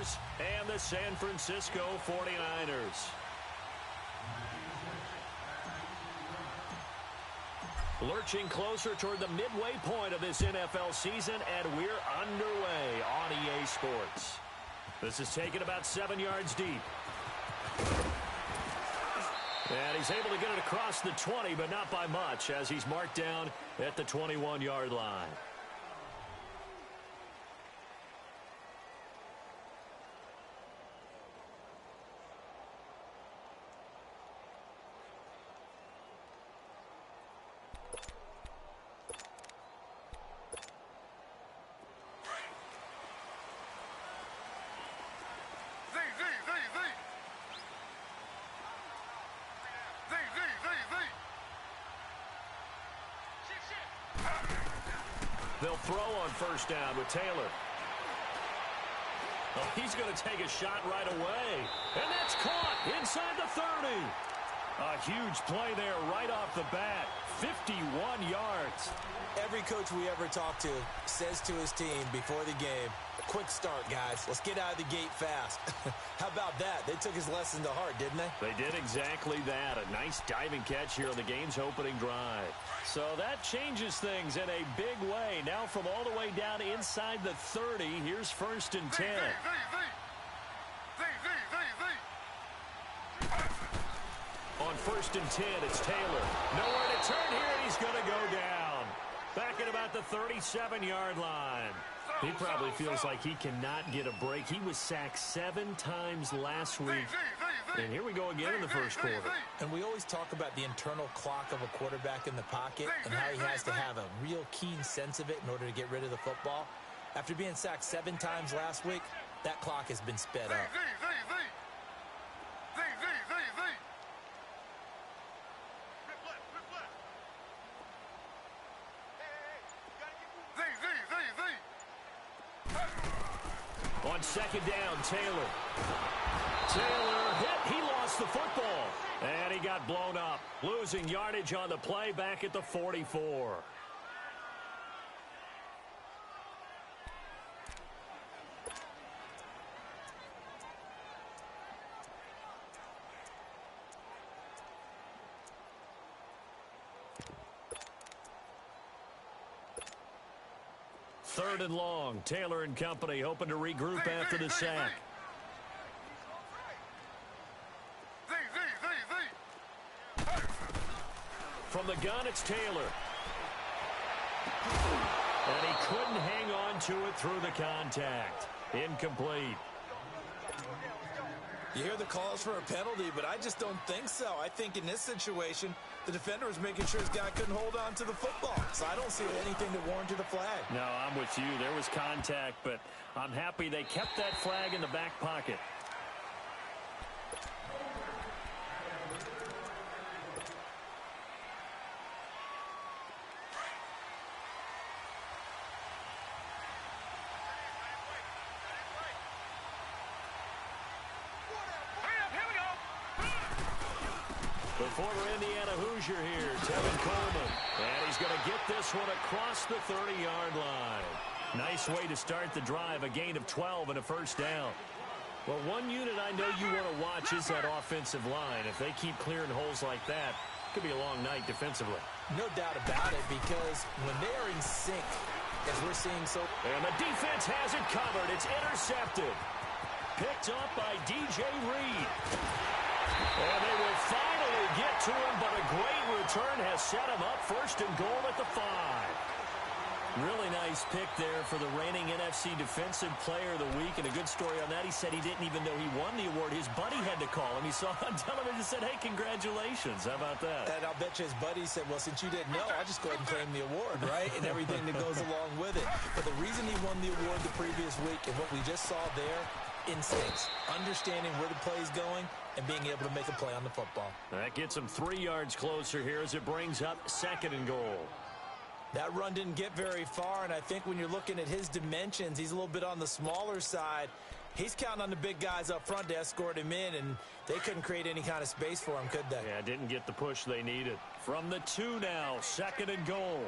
Raiders and the San Francisco 49ers. Lurching closer toward the midway point of this NFL season, and we're underway on EA Sports. This is taken about 7 yards deep. And he's able to get it across the 20, but not by much, as he's marked down at the 21-yard line. They'll throw on first down with Taylor. Oh, he's going to take a shot right away. And that's caught inside the 30. A huge play there right off the bat. 51 yards. Every coach we ever talk to says to his team before the game, quick start, guys. Let's get out of the gate fast. How about that? They took his lesson to heart, didn't they? They did exactly that. A nice diving catch here on the game's opening drive. So that changes things in a big way. Now from all the way down inside the 30, here's 1st and 10. On 1st and 10, it's Taylor. Nowhere to turn here, and he's going to go down. Back at about the 37-yard line. He probably feels like he cannot get a break. He was sacked 7 times last week. And here we go again in the first quarter. And we always talk about the internal clock of a quarterback in the pocket and how he has to have a real keen sense of it in order to get rid of the football. After being sacked 7 times last week, that clock has been sped up. On 2nd down, Taylor. Taylor hit. He lost the football. And he got blown up. Losing yardage on the play back at the 44. Third and long. Taylor and company hoping to regroup after the sack. From the gun, it's Taylor. And he couldn't hang on to it through the contact. Incomplete. You hear the calls for a penalty, but I just don't think so. I think in this situation, the defender was making sure his guy couldn't hold on to the football. So I don't see anything that warranted a flag. No, I'm with you. There was contact, but I'm happy they kept that flag in the back pocket. The former Indiana Hoosier here, Tevin Coleman. And he's going to get this one across the 30-yard line. Nice way to start the drive, a gain of 12 and a first down. Well, one unit I know you want to watch is that offensive line. If they keep clearing holes like that, it could be a long night defensively. No doubt about it, because when they are in sync, as we're seeing so... And the defense has it covered. It's intercepted. Picked up by DJ Reed. And they will finally get to him, but a great return has set him up 1st and goal at the 5. Really nice pick there for the reigning NFC Defensive Player of the Week. And a good story on that, he said he didn't even know he won the award. His buddy had to call him. He saw it on television and said, hey, congratulations. How about that? And I'll bet you his buddy said, well, since you didn't know, I'll just go ahead and claim the award, right? And everything that goes along with it. But the reason he won the award the previous week and what we just saw there, instincts, understanding where the play is going, and being able to make a play on the football. That gets him 3 yards closer here as it brings up 2nd and goal. That run didn't get very far, and I think when you're looking at his dimensions, he's a little bit on the smaller side. He's counting on the big guys up front to escort him in, and they couldn't create any kind of space for him, could they? Yeah, didn't get the push they needed. From the 2 now, 2nd and goal.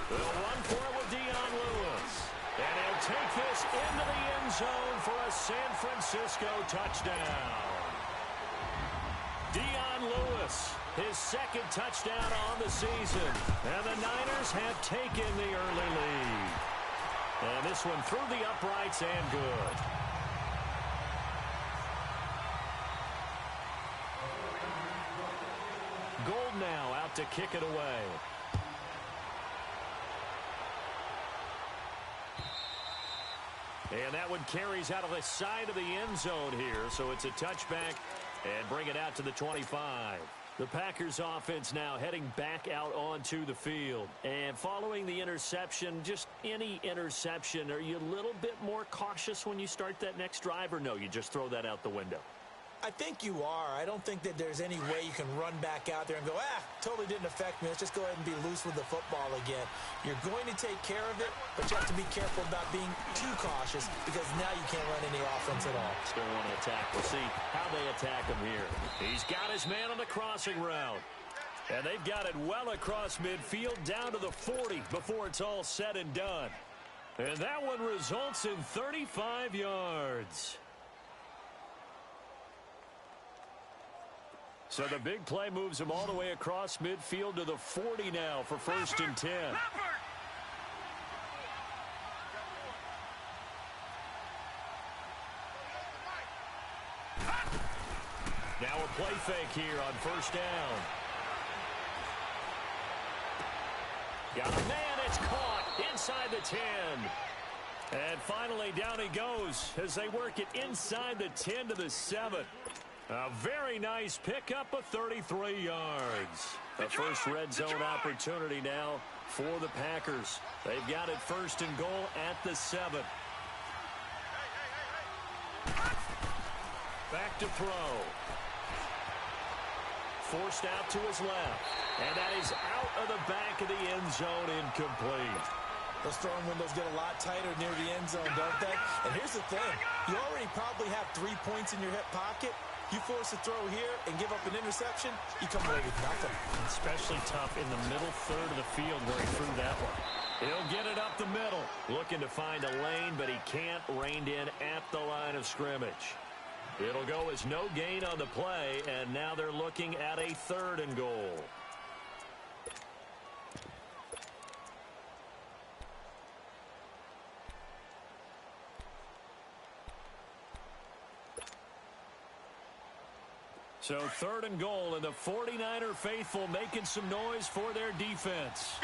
They'll run for it with Dion Lewis. And he'll take this into the end zone for a San Francisco touchdown. Dion Lewis, his second touchdown on the season. And the Niners have taken the early lead. And this one through the uprights and good. Gold now out to kick it away. And that one carries out of the side of the end zone here. So it's a touchback and bring it out to the 25. The Packers offense now heading back out onto the field. And following the interception, just any interception, are you a little bit more cautious when you start that next drive, or no, you just throw that out the window? I think you are. I don't think that there's any way you can run back out there and go, totally didn't affect me. Let's just go ahead and be loose with the football again. You're going to take care of it, but you have to be careful about being too cautious because now you can't run any offense at all. Still want to attack. We'll see how they attack him here. He's got his man on the crossing route. And they've got it well across midfield down to the 40 before it's all said and done. And that one results in 35 yards. So the big play moves him all the way across midfield to the 40 now for 1st and 10. Now a play fake here on 1st down. Got a man, it's caught inside the 10. And finally down he goes as they work it inside the 10 to the 7. A very nice pickup of 33 yards. The first red zone opportunity now for the Packers. They've got it 1st and goal at the 7. Back to throw. Forced out to his left. And that is out of the back of the end zone, incomplete. Those throwing windows get a lot tighter near the end zone, don't they? And here's the thing. You already probably have 3 points in your hip pocket. You force a throw here and give up an interception, you come away with nothing. Especially tough in the middle third of the field where he threw that one. He'll get it up the middle. Looking to find a lane, but he can't. Reined in at the line of scrimmage. It'll go as no gain on the play, and now they're looking at a 3rd and goal. So 3rd and goal, and the 49er faithful making some noise for their defense.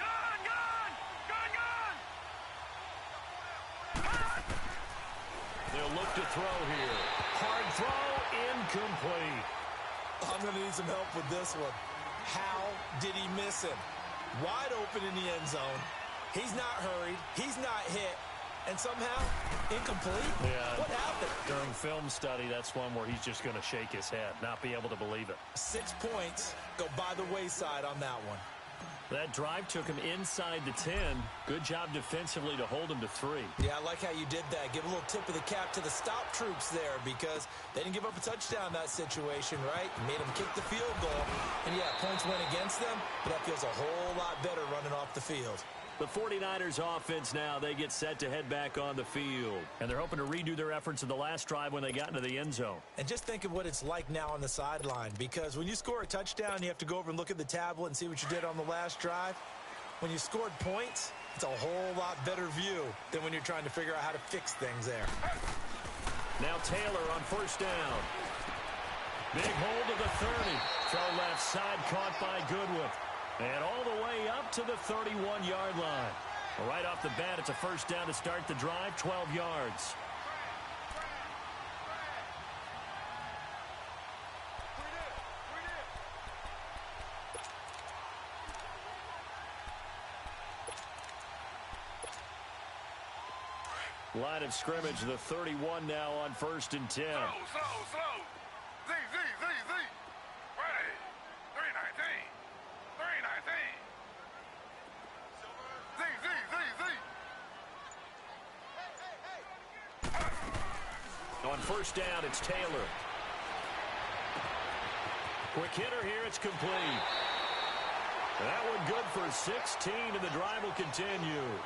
They'll look to throw here. Hard throw, incomplete. I'm going to need some help with this one. How did he miss him? Wide open in the end zone. He's not hurried. He's not hit. And somehow, incomplete? Yeah. What happened? During film study, that's one where he's just going to shake his head, not be able to believe it. 6 points go by the wayside on that one. That drive took him inside the 10. Good job defensively to hold him to 3. Yeah, I like how you did that. Give a little tip of the cap to the stop troops there because they didn't give up a touchdown in that situation, right? Made them kick the field goal. And, yeah, points went against them, but that feels a whole lot better running off the field. The 49ers offense now, they get set to head back on the field. And they're hoping to redo their efforts in the last drive when they got into the end zone. And just think of what it's like now on the sideline, because when you score a touchdown, you have to go over and look at the tablet and see what you did on the last drive. When you scored points, it's a whole lot better view than when you're trying to figure out how to fix things there. Now Taylor on 1st down. Big hold of the 30. Throw left side caught by Goodwin. And all the way up to the 31-yard line. Right off the bat, it's a 1st down to start the drive, 12 yards. Line of scrimmage, the 31 now on 1st and 10. Slow. Z. Ready. 319. 319. Z. On 1st down, it's Taylor. Quick hitter here, it's complete. That one good for 16, and the drive will continue.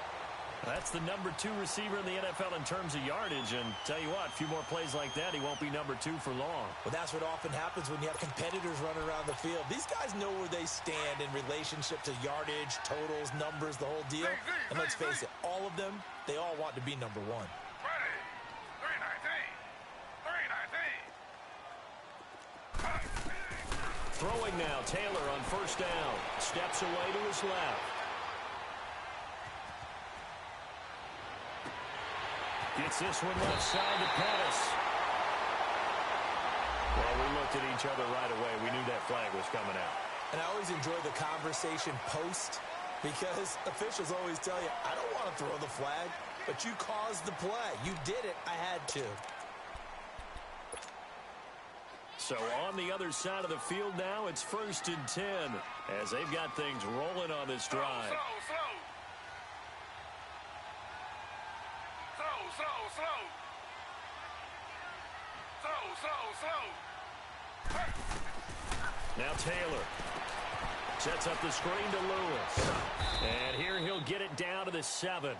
That's the number 2 receiver in the NFL in terms of yardage. And tell you what, a few more plays like that, he won't be number 2 for long. Well, that's what often happens when you have competitors running around the field. These guys know where they stand in relationship to yardage, totals, numbers, the whole deal. And let's face it, all of them, they all want to be number 1. Ready. 319. 319. Throwing now, Taylor on first down. Steps away to his left. Gets this one left side to Pettis. Well, we looked at each other right away. We knew that flag was coming out. And I always enjoy the conversation post because officials always tell you, I don't want to throw the flag, but you caused the play. You did it. I had to. So on the other side of the field now, it's 1st and 10 as they've got things rolling on this drive. Slow. Now Taylor sets up the screen to Lewis. And here he'll get it down to the 7.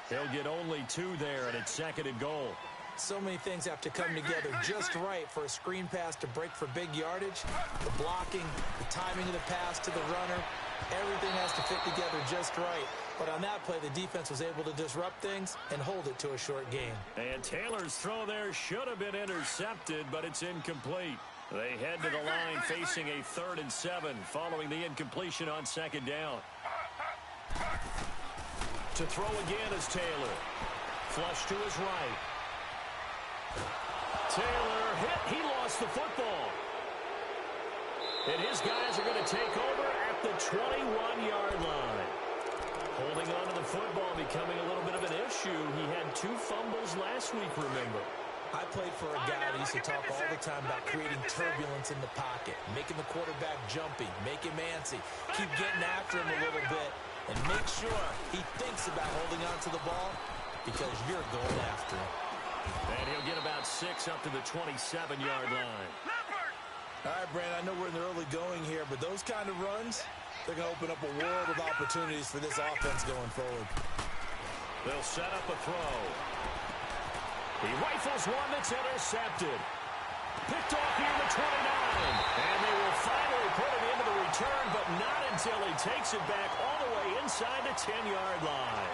He'll get only 2 there, and it's 2nd and goal. So many things have to come together just right for a screen pass to break for big yardage. The blocking, the timing of the pass to the runner, everything has to fit together just right. But on that play, the defense was able to disrupt things and hold it to a short gain. And Taylor's throw there should have been intercepted, but it's incomplete. They head to the line facing a 3rd and 7 following the incompletion on 2nd down. To throw again is Taylor. Flush to his right. Taylor hit. He lost the football. And his guys are going to take over at the 21-yard line. Holding on to the football becoming a little bit of an issue. He had 2 fumbles last week, remember. I played for a guy that used to talk all the time about creating turbulence in the pocket, making the quarterback jumpy, make him antsy, keep getting after him a little bit, and make sure he thinks about holding on to the ball because you're going after him. And he'll get about 6 up to the 27-yard line. All right, Brandon, I know we're in the early going here, but those kind of runs, they're going to open up a world of opportunities for this offense going forward. They'll set up a throw. He rifles one that's intercepted. Picked off here at the 29. And they will finally put it into the return, but not until he takes it back all the way inside the 10-yard line.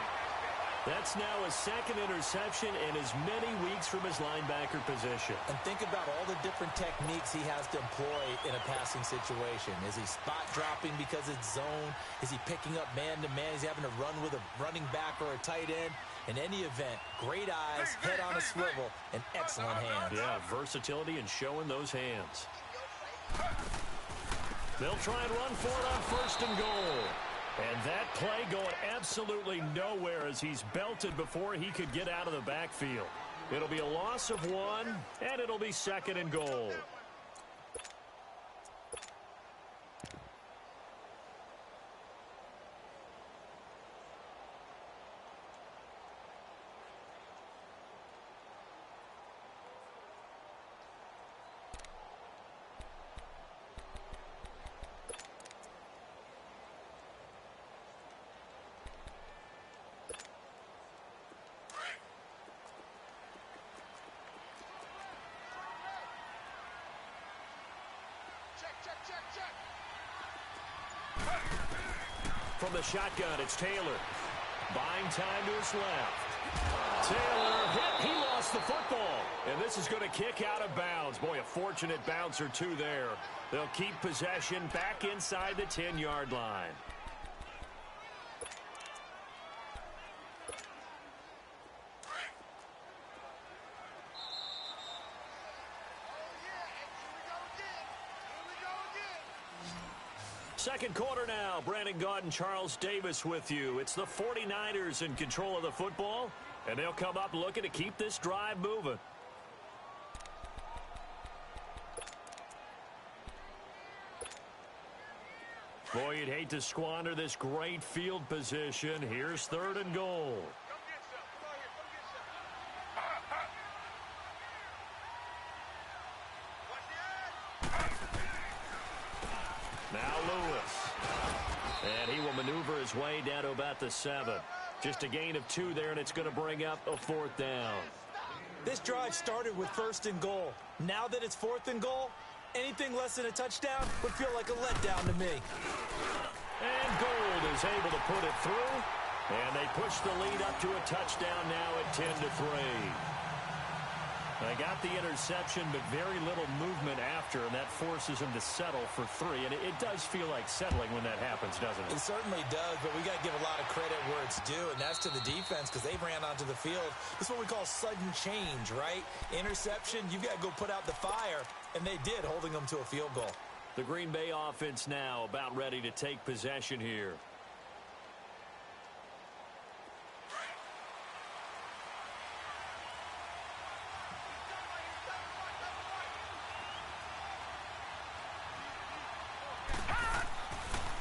That's now his 2nd interception in as many weeks from his linebacker position. And think about all the different techniques he has to employ in a passing situation. Is he spot dropping because it's zone? Is he picking up man-to-man? Is he having to run with a running back or a tight end? In any event, great eyes, head on a swivel, and excellent hands. Yeah, versatility and showing those hands. They'll try and run for it on 1st and goal. And that play going absolutely nowhere as he's belted before he could get out of the backfield. It'll be a loss of 1, and it'll be 2nd and goal. From the shotgun, it's Taylor. Buying time to his left. Taylor hit. He lost the football. And this is going to kick out of bounds. Boy, a fortunate bounce or 2 there. They'll keep possession back inside the 10-yard line. Second quarter now. Brandon Gaudin, Charles Davis with you. It's the 49ers in control of the football, and they'll come up looking to keep this drive moving. Boy, you'd hate to squander this great field position. Here's 3rd and goal. Now Lewis. And he will maneuver his way down to about the 7. Just a gain of 2 there, and it's going to bring up a 4th down. This drive started with 1st and goal. Now that it's 4th and goal, anything less than a touchdown would feel like a letdown to me. And Gould is able to put it through, and they push the lead up to a touchdown now at 10-3. They got the interception, but very little movement after, and that forces him to settle for 3. And it does feel like settling when that happens, doesn't it? It certainly does, but we got to give a lot of credit where it's due, and that's to the defense because they ran onto the field. This is what we call sudden change, right? Interception, you've got to go put out the fire, and they did, holding them to a field goal. The Green Bay offense now about ready to take possession here.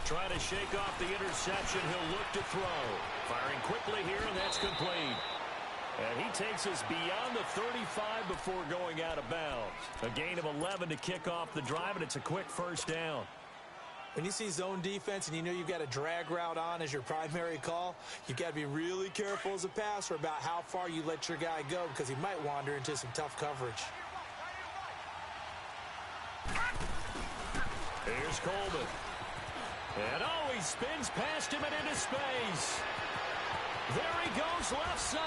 Trying to shake off the interception. He'll look to throw. Firing quickly here, and that's complete. And he takes us beyond the 35 before going out of bounds. A gain of 11 to kick off the drive, and it's a quick 1st down. When you see zone defense and you know you've got a drag route on as your primary call, you've got to be really careful as a passer about how far you let your guy go because he might wander into some tough coverage. Here's Coleman. And he spins past him and into space. There he goes left side.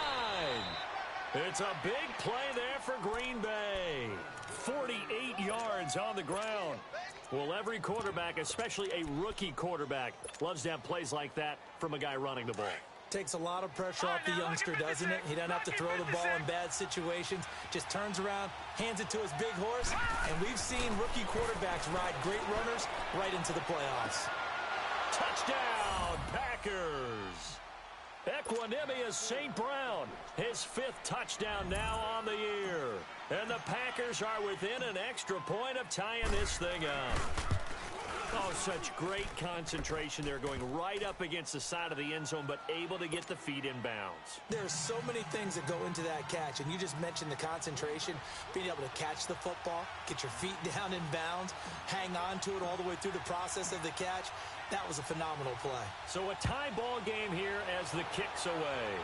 It's a big play there for Green Bay. 48 yards on the ground. Well, every quarterback, especially a rookie quarterback, loves to have plays like that from a guy running the ball. Takes a lot of pressure off the youngster, doesn't it? He doesn't have to throw the ball in bad situations. Just turns around, hands it to his big horse, and we've seen rookie quarterbacks ride great runners right into the playoffs. Touchdown, Packers. Equanimous St. Brown, his 5th touchdown now on the year. And the Packers are within an extra point of tying this thing up. Oh, such great concentration there, going right up against the side of the end zone, but able to get the feet in bounds. There's so many things that go into that catch, and you just mentioned the concentration, being able to catch the football, get your feet down in bounds, hang on to it all the way through the process of the catch. That was a phenomenal play. So a tie ball game here as the kick's away.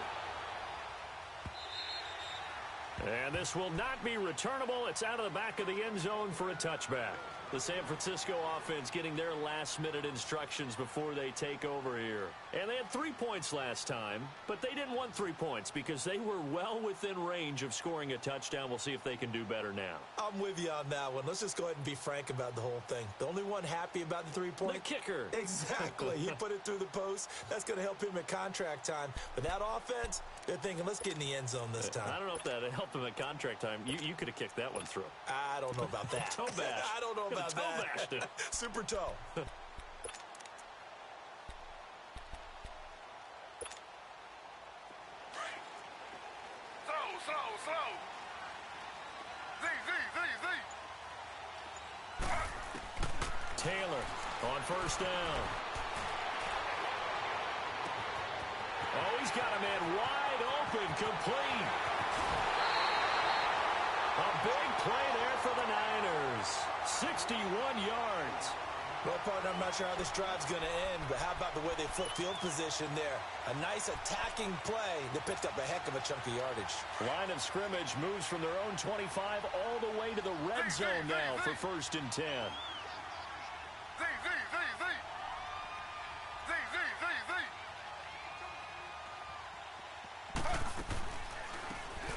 And this will not be returnable. It's out of the back of the end zone for a touchback. The San Francisco offense getting their last-minute instructions before they take over here. And they had 3 points last time, but they didn't want 3 points because they were well within range of scoring a touchdown. We'll see if they can do better now. I'm with you on that one. Let's just go ahead and be frank about the whole thing. The only one happy about the 3-point? The kicker. Exactly. He put it through the post. That's going to help him at contract time. But that offense, they're thinking, let's get in the end zone this time. I don't know if that helped him at contract time. You could have kicked that one through. I don't know about that. Toe bash. I don't know about toe that. Bashed it. Super toe. Slow. Z. Taylor on 1st down. Oh, he's got a man wide open, complete. A big play there for the Niners. 61 yards. Well, partner, I'm not sure how this drive's going to end, but how about the way they flip field position there? A nice attacking play that picked up a heck of a chunk of yardage. Line of scrimmage moves from their own 25 all the way to the red zone now for 1st and 10. Z.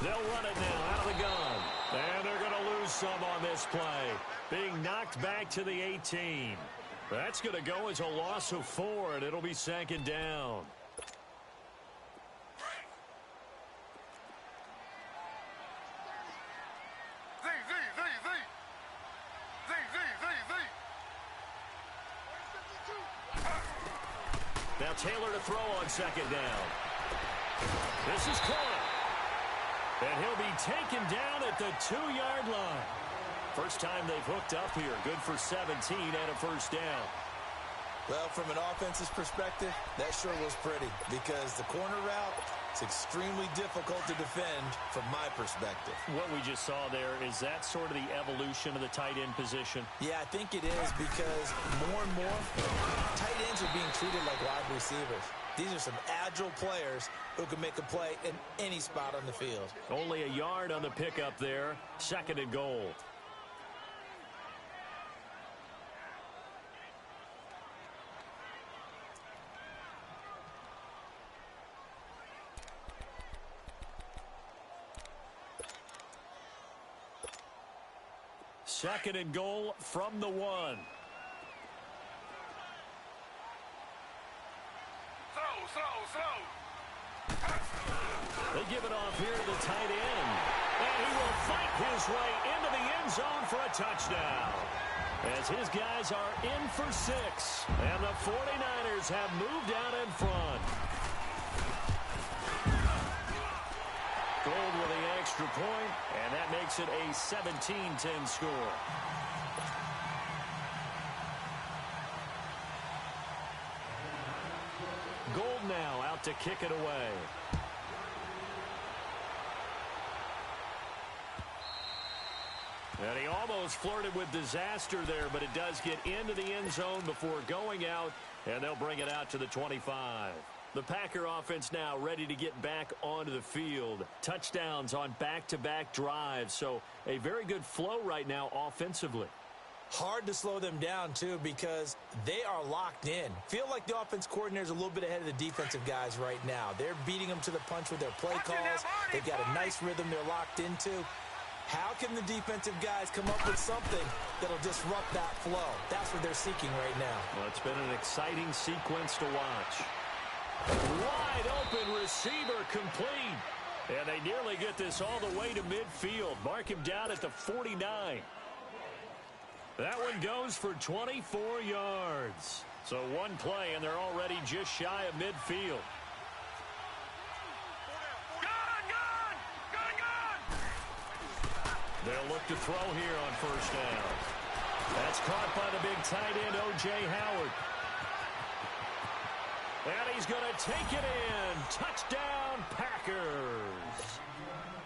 They'll run it now out of the gun. And they're going to lose some on this play. Being knocked back to the 18. That's going to go as a loss of 4, and it'll be 2nd down. Now Taylor to throw on 2nd down. This is caught. And he'll be taken down at the 2-yard line. First time they've hooked up here. Good for 17 and a 1st down. Well, from an offense's perspective, that sure was pretty because the corner route is extremely difficult to defend from my perspective. What we just saw there, is that sort of the evolution of the tight end position? Yeah, I think it is because more and more tight ends are being treated like wide receivers. These are some agile players who can make a play in any spot on the field. Only a yard on the pickup there. 2nd and goal. Second and goal from the 1. Slow. They give it off here to the tight end. And he will fight his way into the end zone for a touchdown. As his guys are in for 6. And the 49ers have moved out in front. Gold with the extra point, and that makes it a 17-10 score. Gold now out to kick it away. And he almost flirted with disaster there, but it does get into the end zone before going out, and they'll bring it out to the 25. The Packer offense now ready to get back onto the field. Touchdowns on back-to-back drives, so a very good flow right now offensively. Hard to slow them down, too, because they are locked in. Feel like the offense coordinator is a little bit ahead of the defensive guys right now. They're beating them to the punch with their play calls. They've got a nice rhythm they're locked into. How can the defensive guys come up with something that'll disrupt that flow? That's what they're seeking right now. Well, it's been an exciting sequence to watch. Wide open receiver complete. And they nearly get this all the way to midfield. Mark him down at the 49. That one goes for 24 yards. So one play, and they're already just shy of midfield. They'll look to throw here on first down. That's caught by the big tight end, O.J. Howard. And he's going to take it in. Touchdown, Packers.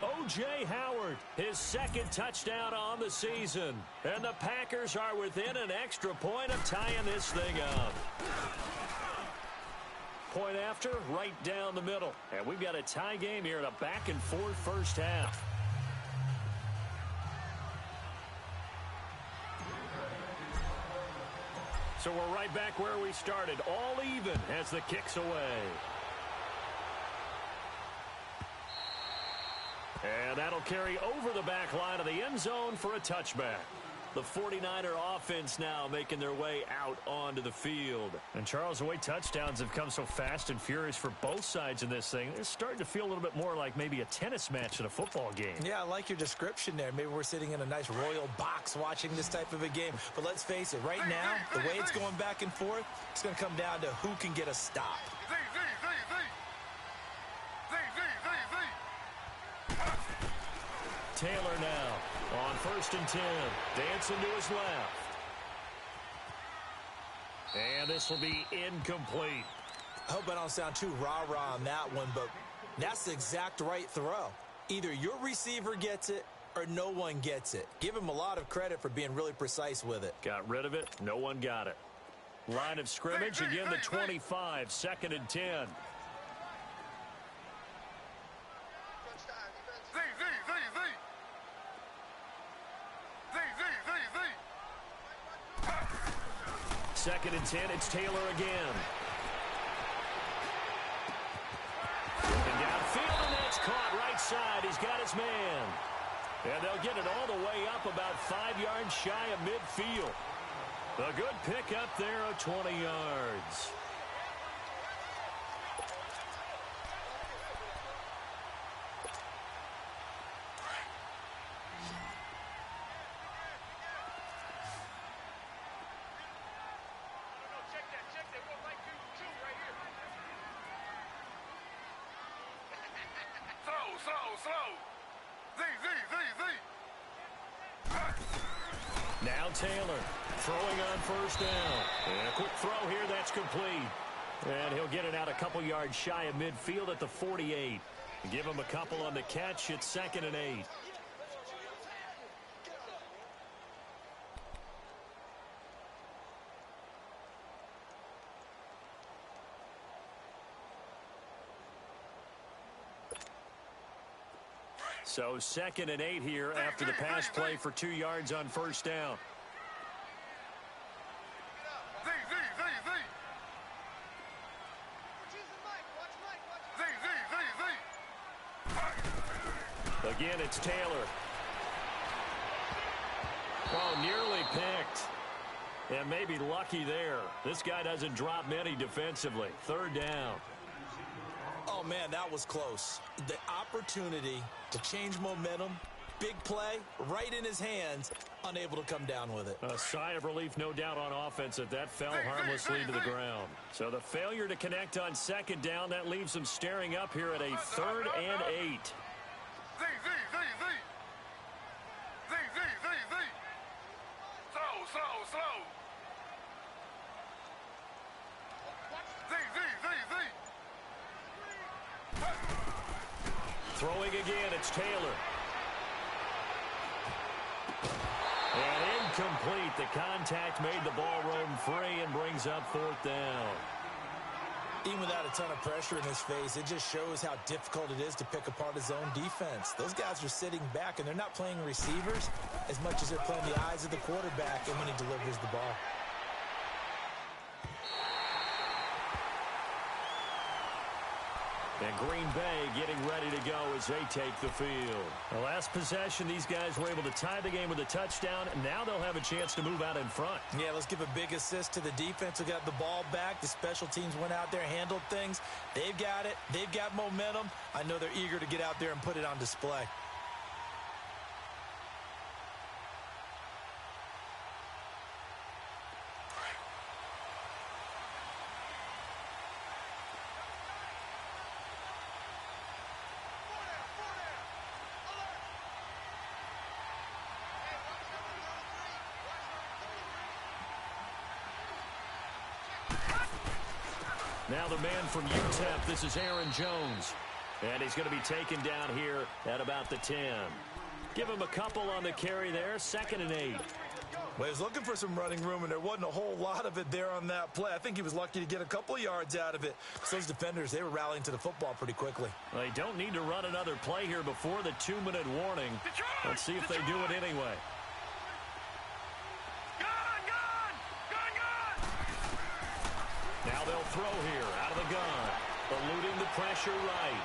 O.J. Howard, his 2nd touchdown on the season. And the Packers are within an extra point of tying this thing up. Point after, right down the middle. And we've got a tie game here in a back-and-forth first half. So we're right back where we started, all even as the kick's away. And that'll carry over the back line of the end zone for a touchback. The 49er offense now making their way out onto the field. And Charles, the way touchdowns have come so fast and furious for both sides in this thing, it's starting to feel a little bit more like maybe a tennis match in a football game. Yeah, I like your description there. Maybe we're sitting in a nice royal box watching this type of a game. But let's face it, right now, the way it's going back and forth, it's going to come down to who can get a stop. Taylor now on 1st and 10. Dancing to his left. And this will be incomplete. I hope I don't sound too rah-rah on that one, but that's the exact right throw. Either your receiver gets it or no one gets it. Give him a lot of credit for being really precise with it. Got rid of it. No one got it. Line of scrimmage, again the 25. 2nd and 10. Second and 10, it's Taylor again. And downfield, and that's caught right side. He's got his man. And they'll get it all the way up about 5 yards shy of midfield. A good pickup there of 20 yards. Now Taylor throwing on first down. And a quick throw here, that's complete. And he'll get it out a couple yards shy of midfield at the 48. Give him a couple on the catch. It's 2nd and 8. So 2nd and 8 here after the pass play for 2 yards on first down. Again, it's Taylor. Oh, nearly picked. And maybe lucky there. This guy doesn't drop many defensively. 3rd down. Oh, man, that was close. The opportunity to change momentum, big play, right in his hands, unable to come down with it. A sigh of relief, no doubt, on offense that fell harmlessly to the ground. So the failure to connect on 2nd down, that leaves them staring up here at a 3rd and 8. Slow. Throwing again, it's Taylor. And incomplete. The contact made the ball roam free and brings up 4th down. Even without a ton of pressure in his face, it just shows how difficult it is to pick apart his own defense. Those guys are sitting back, and they're not playing receivers as much as they're playing the eyes of the quarterback and when he delivers the ball. And Green Bay getting ready to go as they take the field. The last possession, these guys were able to tie the game with a touchdown, and now they'll have a chance to move out in front. Yeah, let's give a big assist to the defense who got the ball back. The special teams went out there, handled things. They've got it. They've got momentum. I know they're eager to get out there and put it on display. Now the man from UTEP, this is Aaron Jones. And he's going to be taken down here at about the 10. Give him a couple on the carry there, 2nd and 8. Well, he was looking for some running room, and there wasn't a whole lot of it there on that play. I think he was lucky to get a couple of yards out of it. So those defenders, they were rallying to the football pretty quickly. Well, they don't need to run another play here before the 2-minute warning. Let's see if they do it anyway. Now they'll throw here out of the gun. Eluding the pressure right.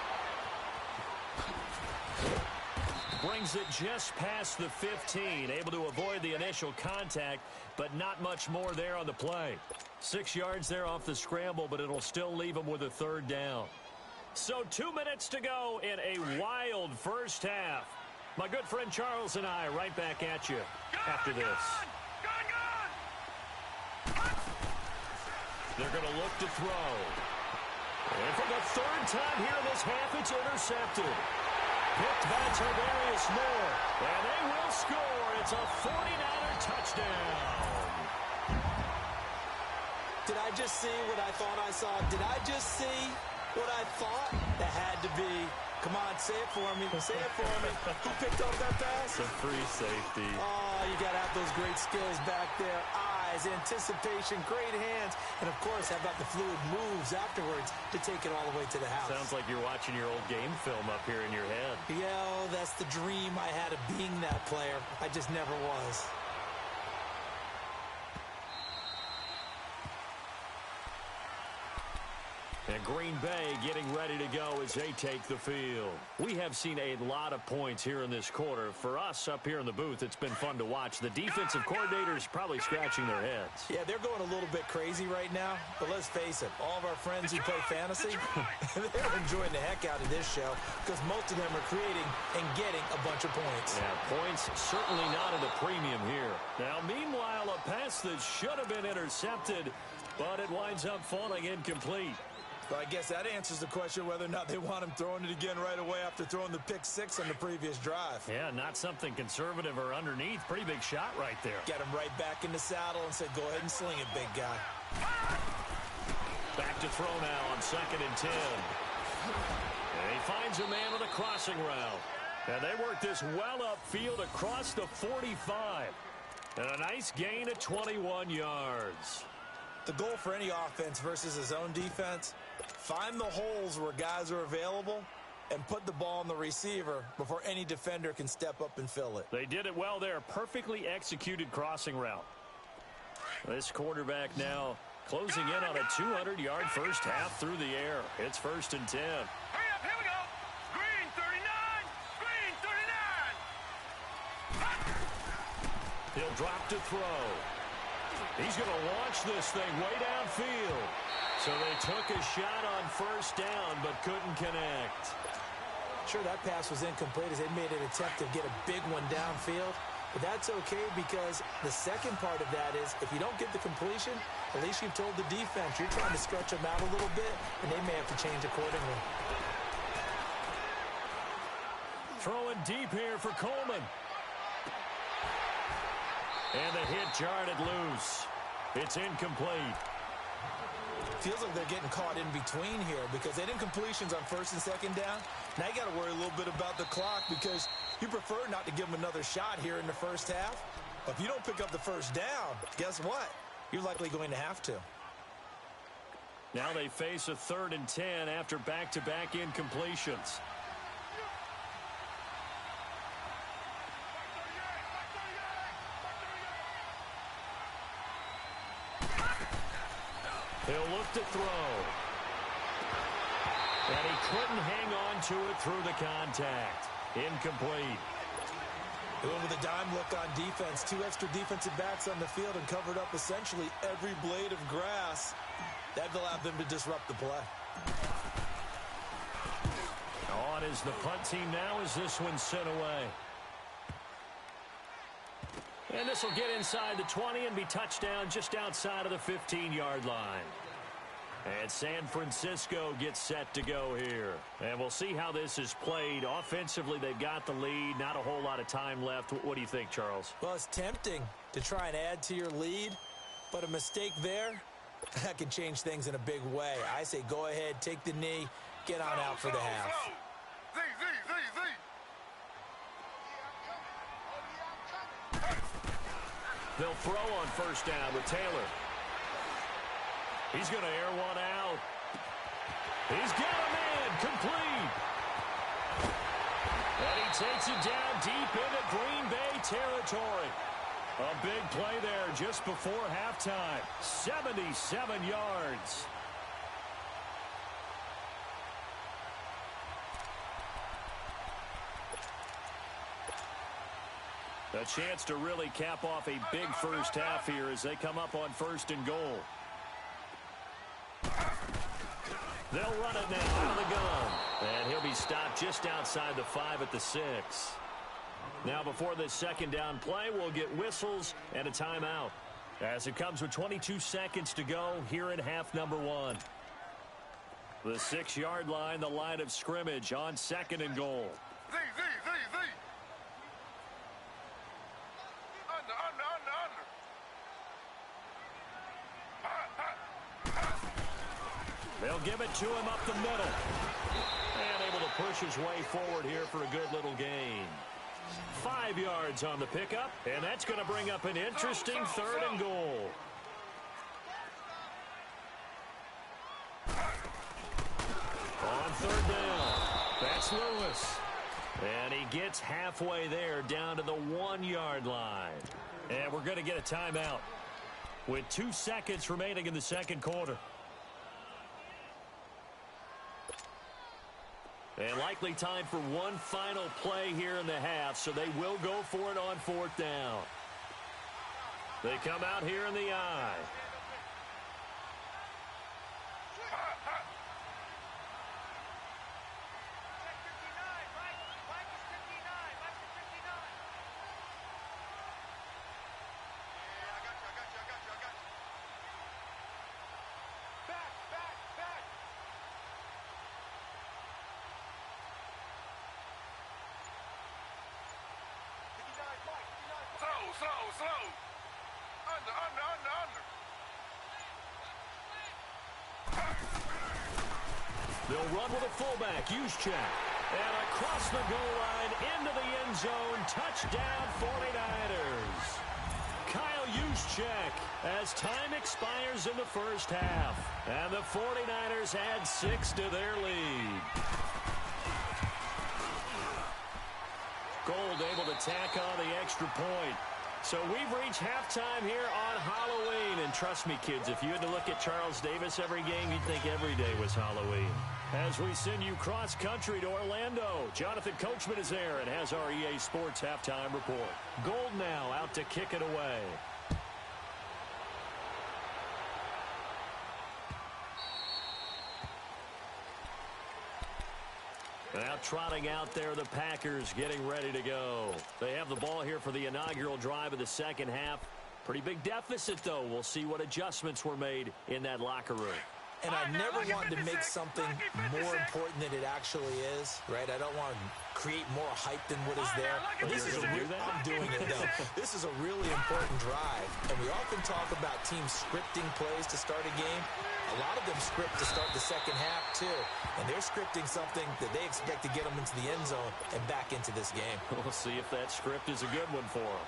Brings it just past the 15. Able to avoid the initial contact, but not much more there on the play. 6 yards there off the scramble, but it'll still leave them with a 3rd down. So 2 minutes to go in a wild first half. My good friend Charles and I right back at you after this. They're going to look to throw. And for the 3rd time here in this half, it's intercepted. Picked by Tavarius Moore. And they will score. It's a 49er touchdown. Did I just see what I thought I saw? Did I just see what I thought? That had to be. Come on, say it for me. Say it for me. Who picked up that pass? It's a free safety. Oh, you got to have those great skills back there. Eyes, anticipation, great hands. And, of course, how about the fluid moves afterwards to take it all the way to the house? Sounds like you're watching your old game film up here in your head. Yeah, oh, that's the dream I had of being that player. I just never was. And Green Bay getting ready to go as they take the field. We have seen a lot of points here in this quarter. For us up here in the booth, it's been fun to watch. The defensive coordinators probably scratching their heads. Yeah, they're going a little bit crazy right now. But let's face it, all of our friends who play fantasy, they're enjoying the heck out of this show because most of them are creating and getting a bunch of points. Yeah, points certainly not at a premium here. Now, meanwhile, a pass that should have been intercepted, but it winds up falling incomplete. Well, I guess that answers the question whether or not they want him throwing it again right away after throwing the pick six on the previous drive. Yeah, not something conservative or underneath. Pretty big shot right there. Get him right back in the saddle and said, go ahead and sling it, big guy. Back to throw now on 2nd and 10. And he finds a man with a crossing route. And they work this well upfield across the 45. And a nice gain of 21 yards. The goal for any offense versus his own defense, find the holes where guys are available and put the ball on the receiver before any defender can step up and fill it. They did it well there. Perfectly executed crossing route. This quarterback now closing in on a 200-yard first half through the air. It's 1st and 10. Hurry up, here we go. Green 39. Green 39. He'll drop to throw. He's going to launch this thing way downfield. So they took a shot on first down but couldn't connect. Sure, that pass was incomplete as they made an attempt to get a big one downfield. But that's okay because the second part of that is if you don't get the completion, at least you've told the defense you're trying to stretch them out a little bit, and they may have to change accordingly. Throwing deep here for Coleman. And the hit jarred it loose. It's incomplete. Feels like they're getting caught in between here because they didn't incompletions on 1st and 2nd down. Now you got to worry a little bit about the clock because you prefer not to give them another shot here in the first half. But if you don't pick up the first down, guess what? You're likely going to have to. Now they face a 3rd and 10 after back-to-back incompletions. He'll look to throw. And he couldn't hang on to it through the contact. Incomplete. Doing with a dime look on defense. 2 extra defensive backs on the field and covered up essentially every blade of grass. That allowed them to disrupt the play. On is the punt team now as this one's sent away. And this will get inside the 20 and be touchdown just outside of the 15-yard line. And San Francisco gets set to go here. And we'll see how this is played. Offensively, they've got the lead. Not a whole lot of time left. What do you think, Charles? Well, it's tempting to try and add to your lead, but a mistake there, that can change things in a big way. I say go ahead, take the knee, get on out for the half. They'll throw on first down with Taylor. He's going to air one out. He's got a man complete. And he takes it down deep into Green Bay territory. A big play there just before halftime. 77 yards. A chance to really cap off a big first half here as they come up on 1st and goal. They'll run it now out of the gun. And he'll be stopped just outside the 5 at the 6. Now before this 2nd down play, we'll get whistles and a timeout. As it comes with 22 seconds to go here in half number 1. The 6-yard line, the line of scrimmage on 2nd and goal. They'll give it to him up the middle. And able to push his way forward here for a good little gain. 5 yards on the pickup, and that's going to bring up an interesting 3rd and goal. On 3rd down, that's Lewis. And he gets halfway there down to the 1-yard line. And we're going to get a timeout with 2 seconds remaining in the 2nd quarter. And likely time for one final play here in the half, so they will go for it on 4th down. They come out here in the I. Slow. Under. They'll run with a fullback, Juszczyk. And across the goal line, into the end zone, touchdown 49ers. Kyle Juszczyk as time expires in the first half. And the 49ers add 6 to their lead. Gold able to tack on the extra point. So we've reached halftime here on Halloween. And trust me, kids, if you had to look at Charles Davis every game, you'd think every day was Halloween. As we send you cross-country to Orlando, Jonathan Coachman is there and has our EA Sports halftime report. Gold now out to kick it away. Now trotting out there, the Packers getting ready to go. They have the ball here for the inaugural drive of the second half. Pretty big deficit, though. We'll see what adjustments were made in that locker room. And I never wanted to make something more important than it actually is, right? I don't want to create more hype than what is there. But this is I'm doing it, though. This is a really important drive. And we often talk about teams scripting plays to start a game. A lot of them script to start the second half, too. And they're scripting something that they expect to get them into the end zone and back into this game. We'll see if that script is a good one for them.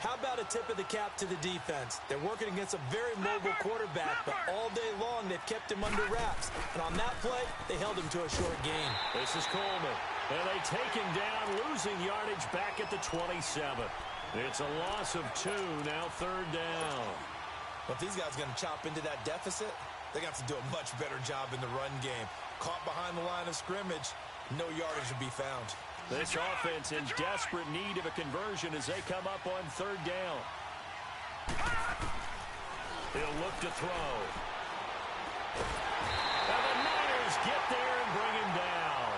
How about a tip of the cap to the defense? They're working against a very mobile quarterback, but all day long they've kept him under wraps. And on that play, they held him to a short gain. This is Coleman. And they take him down, losing yardage back at the 27. It's a loss of 2, now third down. Well, if these guys are going to chop into that deficit, they got to do a much better job in the run game. Caught behind the line of scrimmage, no yardage to be found. This offense in desperate need of a conversion as they come up on third down. He'll look to throw. And the Niners get there and bring him down.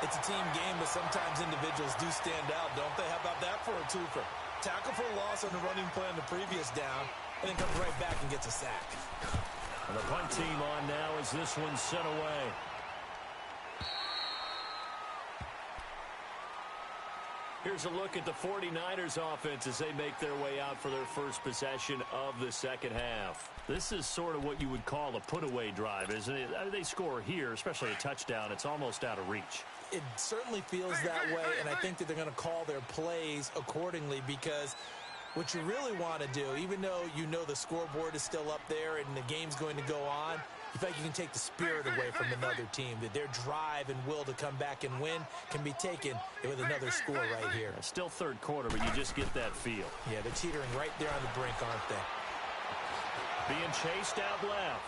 It's a team game, but sometimes individuals do stand out, don't they? How about that for a twofer? Tackle for loss on the running play on the previous down, and then comes right back and gets a sack. And the punt team on now as this one's sent away. Here's a look at the 49ers offense as they make their way out for their first possession of the second half. This is sort of what you would call a put-away drive, isn't it? They score here, especially a touchdown. It's almost out of reach. It certainly feels that way, and I think that they're going to call their plays accordingly because what you really want to do, even though you know the scoreboard is still up there and the game's going to go on, you feel like you can take the spirit away from another team, that their drive and will to come back and win can be taken with another score right here. Still third quarter, but you just get that feel. Yeah, they're teetering right there on the brink, aren't they? Being chased out left.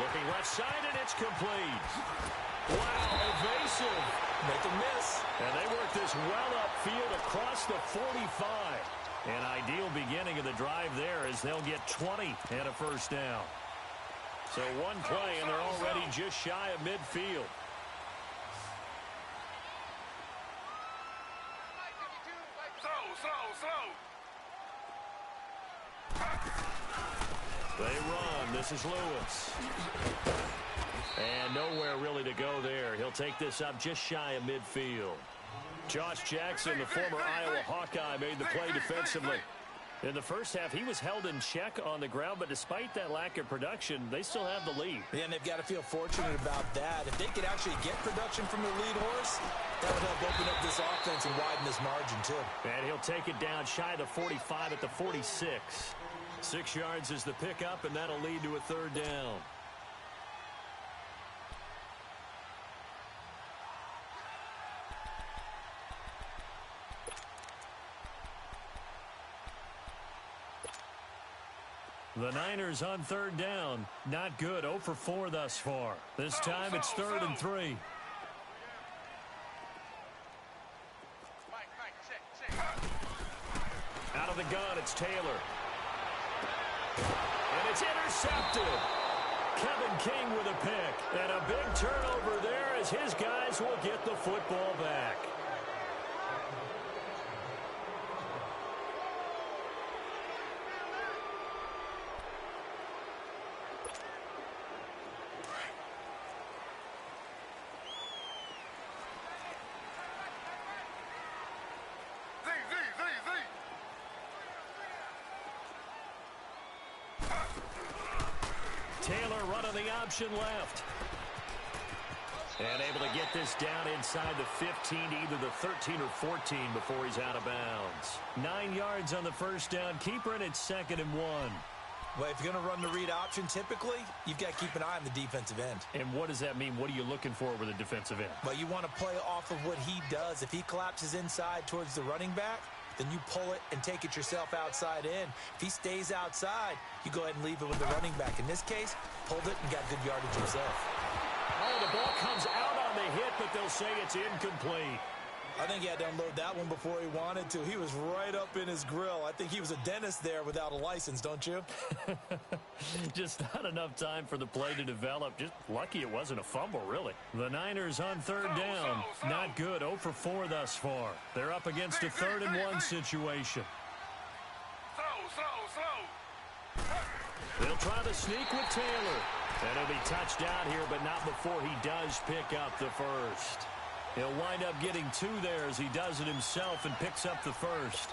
Looking left side, and it's complete. Wow, evasive. Make a miss. And they work this well upfield across the 45. An ideal beginning of the drive there as they'll get 20 and a first down. So one play, and they're already just shy of midfield. They run. This is Lewis. And nowhere really to go there. He'll take this up just shy of midfield. Josh Jackson, the former Iowa Hawkeye, made the play defensively. In the first half, he was held in check on the ground, but despite that lack of production, they still have the lead. Yeah, and they've got to feel fortunate about that. If they could actually get production from their lead horse, that would help open up this offense and widen this margin, too. And he'll take it down shy of the 45 at the 46. 6 yards is the pickup, and that'll lead to a third down. The Niners on third down. Not good. 0 for 4 thus far. This time it's 3rd and 3. Out of the gun, it's Taylor. And it's intercepted. Kevin King with a pick. And a big turnover there as his guys will get the football back. Taylor running the option left. And able to get this down inside the 15 to either the 13 or 14 before he's out of bounds. 9 yards on the first down keeper, and it's 2nd and 1. Well, if you're going to run the read option, typically, you've got to keep an eye on the defensive end. And what does that mean? What are you looking for with a defensive end? Well, you want to play off of what he does. If he collapses inside towards the running back, then you pull it and take it yourself outside in. If he stays outside, you go ahead and leave it with the running back. In this case, pulled it and got good yardage himself. Oh, the ball comes out on the hit, but they'll say it's incomplete. I think he had to unload that one before he wanted to. He was right up in his grill. I think he was a dentist there without a license, don't you? Just not enough time for the play to develop. Just lucky it wasn't a fumble, really. The Niners on third down. Not good. 0 for 4 thus far. They're up against a 3rd and 1 situation. They'll try the sneak with Taylor. And he'll be touched out here, but not before he does pick up the first. He'll wind up getting 2 there as he does it himself and picks up the first.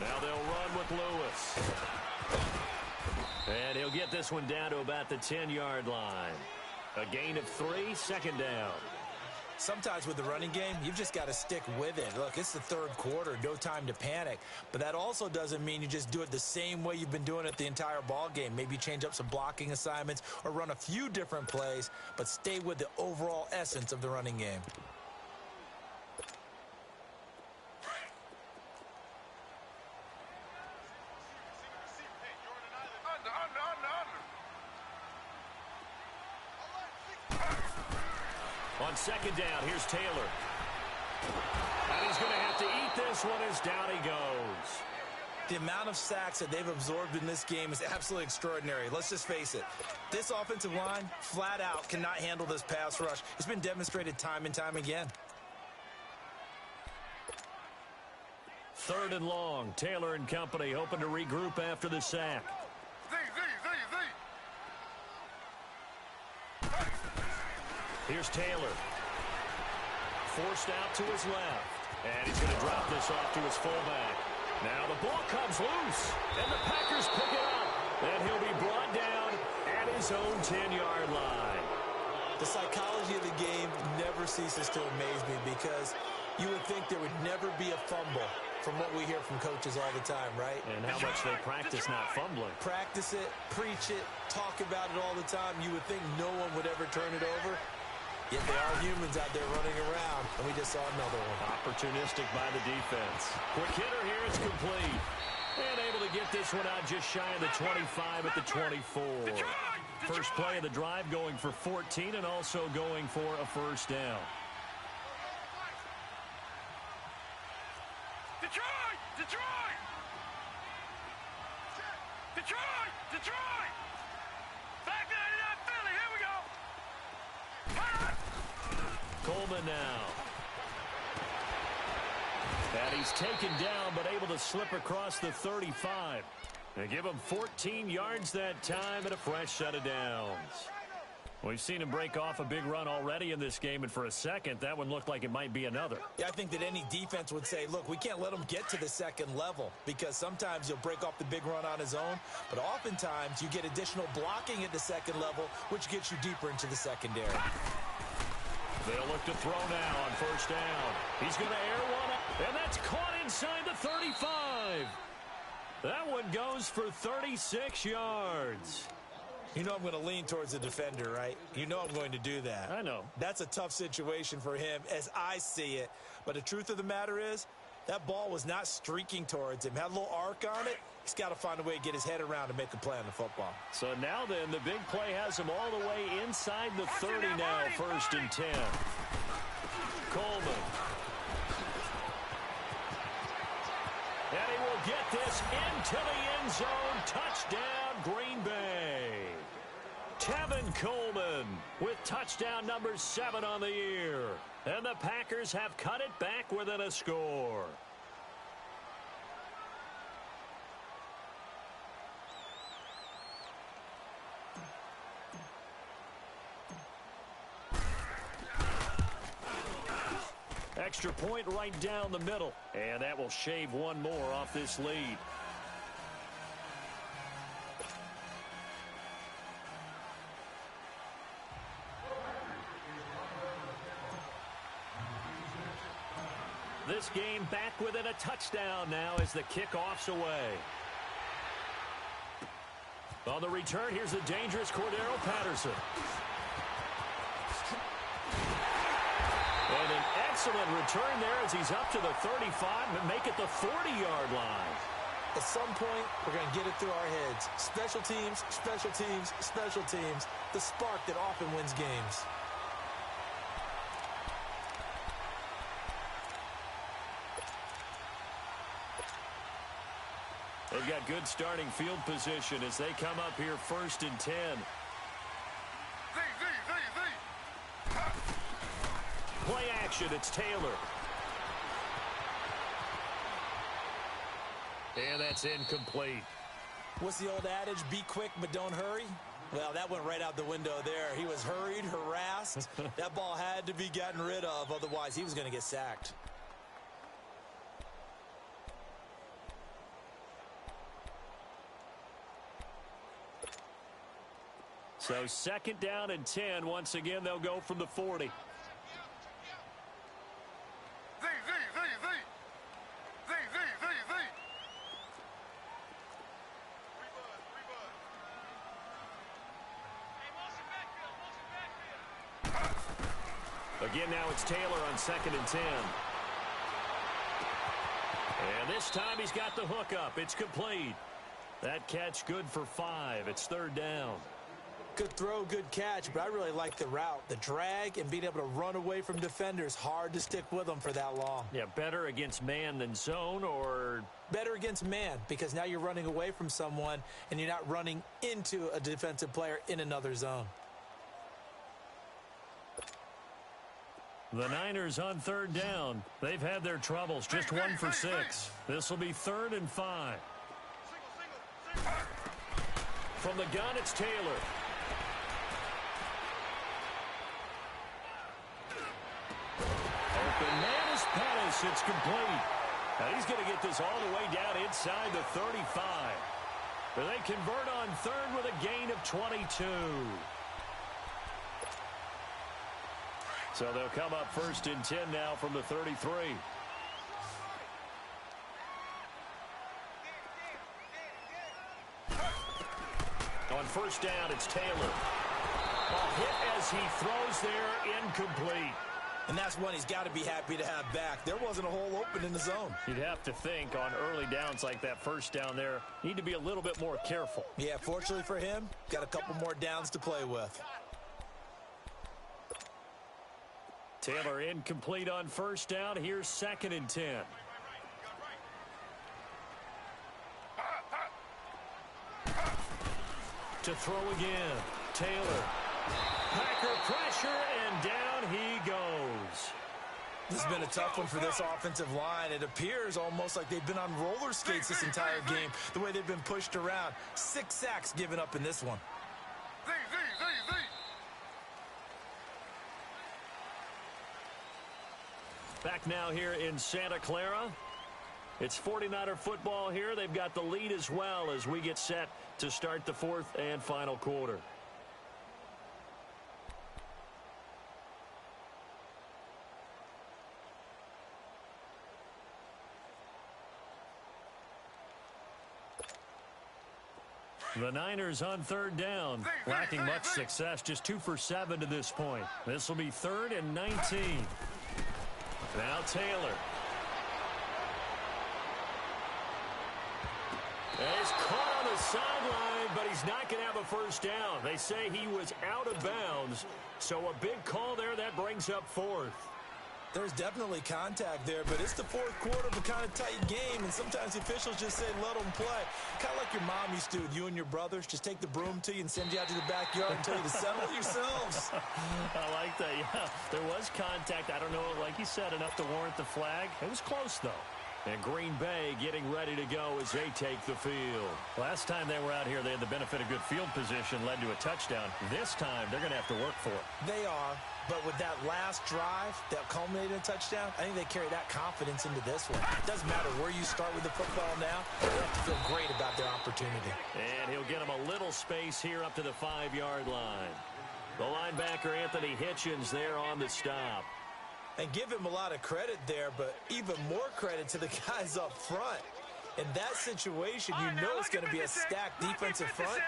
Now they'll run with Lewis. And he'll get this one down to about the 10-yard line. A gain of 3, second down. Sometimes with the running game, you've just got to stick with it. Look, it's the 3rd quarter, no time to panic. But that also doesn't mean you just do it the same way you've been doing it the entire ball game. Maybe change up some blocking assignments or run a few different plays, but stay with the overall essence of the running game. On second down, here's Taylor. And he's going to have to eat this one as down he goes. The amount of sacks that they've absorbed in this game is absolutely extraordinary. Let's just face it. This offensive line, flat out, cannot handle this pass rush. It's been demonstrated time and time again. 3rd and long. Taylor and company hoping to regroup after the sack. Here's Taylor. Forced out to his left. And he's going to drop this off to his fullback. Now the ball comes loose. And the Packers pick it up. And he'll be brought down at his own 10-yard line. The psychology of the game never ceases to amaze me because you would think there would never be a fumble from what we hear from coaches all the time, right? And how much they practice not fumbling. Practice it, preach it, talk about it all the time. You would think no one would ever turn it over. Yet there are humans out there running around, and we just saw another one. Opportunistic by the defense. Quick hitter here, it's complete. And able to get this one out just shy of the 25 at the 24. First play of the drive going for 14 and also going for a first down. Detroit! Detroit! Detroit! Detroit! Back 99 Philly, here we go! Coleman now. And he's taken down, but able to slip across the 35. They give him 14 yards that time and a fresh set of downs. We've seen him break off a big run already in this game, and for a second, that one looked like it might be another. Yeah, I think that any defense would say, look, we can't let him get to the second level because sometimes he'll break off the big run on his own, but oftentimes you get additional blocking at the second level, which gets you deeper into the secondary. They'll look to throw now on first down. He's going to air one up, and that's caught inside the 35. That one goes for 36 yards. You know I'm going to lean towards the defender, right? You know I'm going to do that. I know. That's a tough situation for him as I see it. But the truth of the matter is, that ball was not streaking towards him. Had a little arc on it. He's got to find a way to get his head around to make a play on the football. So now then, the big play has him all the way inside the 30 now, first and 10. Coleman. And he will get this into the end zone. Touchdown, Green Bay. Tevin Coleman with touchdown number 7 on the year. And the Packers have cut it back within a score. Extra point right down the middle. And that will shave one more off this lead. This game back within a touchdown now as the kickoff's away. On the return, here's the dangerous Cordero Patterson. And an excellent return there as he's up to the 35 and make it the 40-yard line. At some point, we're going to get it through our heads. Special teams, special teams, special teams. The spark that often wins games. They've got good starting field position as they come up here 1st and 10. Play action, it's Taylor. And that's incomplete. What's the old adage? Be quick, but don't hurry. Well, that went right out the window there. He was hurried, harassed. That ball had to be gotten rid of, otherwise he was going to get sacked. So 2nd down and 10. Once again, they'll go from the 40. Again, now it's Taylor on 2nd and 10. And this time he's got the hook up. It's complete. That catch good for 5. It's 3rd down. Good throw, good catch, but I really like the route. The drag and being able to run away from defenders. Hard to stick with them for that long. Yeah, better against man than zone, or better against man, because now you're running away from someone and you're not running into a defensive player in another zone. The Niners on 3rd down. They've had their troubles. Just 1 for 6. This will be 3rd and 5. From the gun, it's Taylor. Open man is Pettis. It's complete. Now he's going to get this all the way down inside the 35. But they convert on 3rd with a gain of 22. So they'll come up 1st and 10 now from the 33. On 1st down, it's Taylor. A hit as he throws there, incomplete. And that's one he's got to be happy to have back. There wasn't a hole open in the zone. You'd have to think on early downs like that 1st down there, need to be a little bit more careful. Yeah, fortunately for him, got a couple more downs to play with. Taylor incomplete on 1st down. Here's 2nd and 10. To throw again. Taylor. Packer pressure, and down he goes. This has been a tough one for this offensive line. It appears almost like they've been on roller skates this entire game, the way they've been pushed around. 6 sacks given up in this one. Back now here in Santa Clara. It's 49er football here. They've got the lead as well as we get set to start the 4th and final quarter. The Niners on 3rd down, lacking much success, just 2 for 7 to this point. This will be 3rd and 19. Now Taylor. He's caught on the sideline, but he's not going to have a 1st down. They say he was out of bounds, so a big call there. That brings up 4th. There's definitely contact there, but it's the 4th quarter of a kind of tight game, and sometimes the officials just say, let them play. Kind of like your mom used to with you and your brothers. Just take the broom to you and send you out to the backyard and tell you to settle yourselves. I like that, yeah. There was contact. I don't know, like you said, enough to warrant the flag. It was close, though. And Green Bay getting ready to go as they take the field. Last time they were out here, they had the benefit of good field position, led to a touchdown. This time, they're going to have to work for it. They are, but with that last drive that culminated in a touchdown, I think they carry that confidence into this one. It doesn't matter where you start with the football now. They have to feel great about their opportunity. And he'll get him a little space here up to the 5-yard line. The linebacker, Anthony Hitchens, there on the stop. And give him a lot of credit there, but even more credit to the guys up front. In that situation, you know it's going to be a stacked defensive front.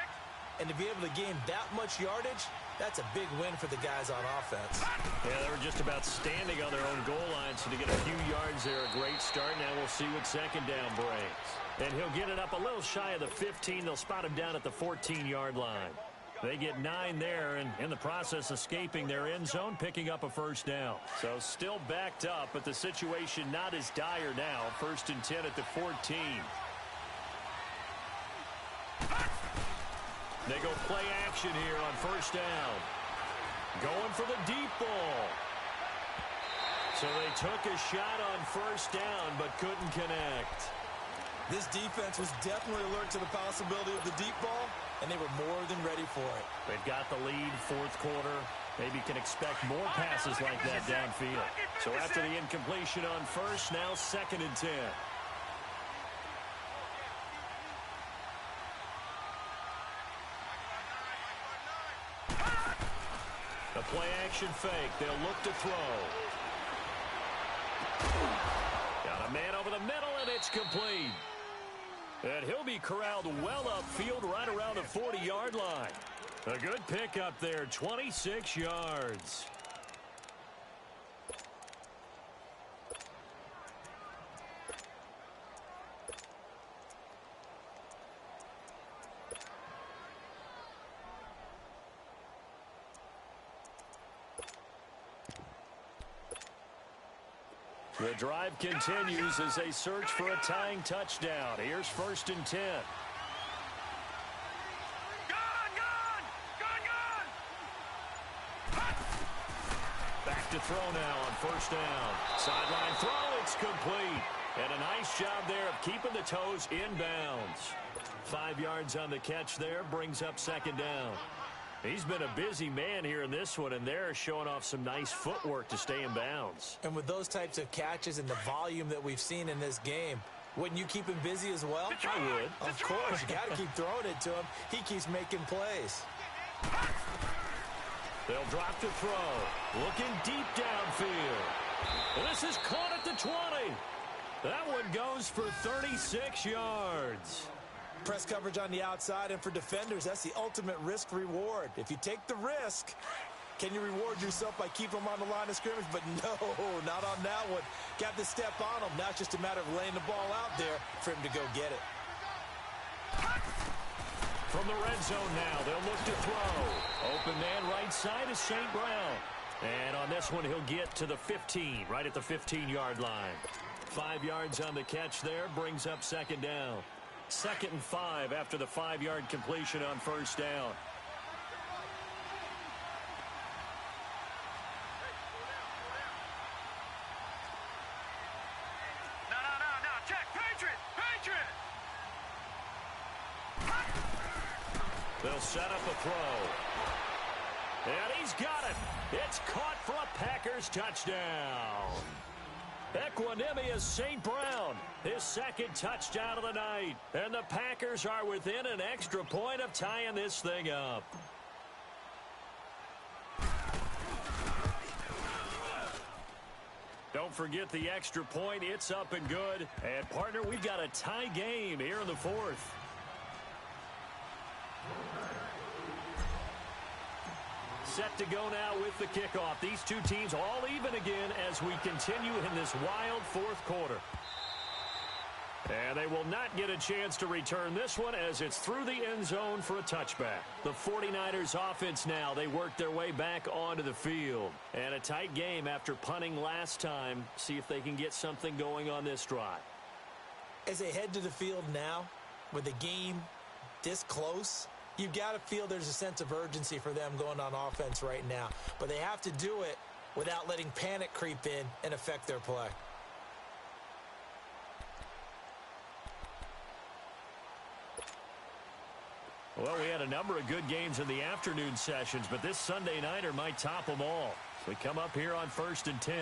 And to be able to gain that much yardage, that's a big win for the guys on offense. Yeah, they were just about standing on their own goal line, so to get a few yards there, a great start. Now we'll see what second down brings. And he'll get it up a little shy of the 15. They'll spot him down at the 14-yard line. They get 9 there, and in the process, escaping their end zone, picking up a first down. So still backed up, but the situation not as dire now. 1st and 10 at the 14. They go play action here on first down. Going for the deep ball. So they took a shot on first down, but couldn't connect. This defense was definitely alert to the possibility of the deep ball, and they were more than ready for it. They've got the lead, 4th quarter. Maybe can expect more passes like that downfield. So after the incompletion on first, now 2nd and 10. The play action fake. They'll look to throw. Got a man over the middle, and it's complete. And he'll be corralled well upfield right around the 40-yard line. A good pickup there, 26 yards. The drive continues as they search for a tying touchdown. Here's 1st and 10. Back to throw now on first down. Sideline throw, it's complete. And a nice job there of keeping the toes in bounds. 5 yards on the catch there, brings up 2nd down. He's been a busy man here in this one, and they're showing off some nice footwork to stay in bounds. And with those types of catches and the volume that we've seen in this game, wouldn't you keep him busy as well? I would. Of course, you got to keep throwing it to him. He keeps making plays. They'll drop to throw. Looking deep downfield. And this is caught at the 20. That one goes for 36 yards. Press coverage on the outside, and for defenders, that's the ultimate risk-reward. If you take the risk, can you reward yourself by keeping them on the line of scrimmage? But no, not on that one. Got to step on them. Now it's just a matter of laying the ball out there for him to go get it. From the red zone now, they'll look to throw. Open man right side is St. Brown. And on this one, he'll get to the 15, right at the 15-yard line. 5 yards on the catch there, brings up 2nd down. 2nd and 5 after the 5-yard completion on first down. No. Check. Patriot. They'll set up a throw. And he's got it. It's caught for a Packers touchdown. Equanimous St. Brown, his 2nd touchdown of the night. And the Packers are within an extra point of tying this thing up. Don't forget the extra point. It's up and good. And, partner, we've got a tie game here in the 4th. Set to go now with the kickoff. These two teams all even again as we continue in this wild 4th quarter. And they will not get a chance to return this one as it's through the end zone for a touchback. The 49ers offense now, they work their way back onto the field. And a tight game after punting last time. See if they can get something going on this drive. As they head to the field now, with the game this close, you've got to feel there's a sense of urgency for them going on offense right now. But they have to do it without letting panic creep in and affect their play. Well, we had a number of good games in the afternoon sessions, but this Sunday nighter might top them all. So we come up here on 1st and 10.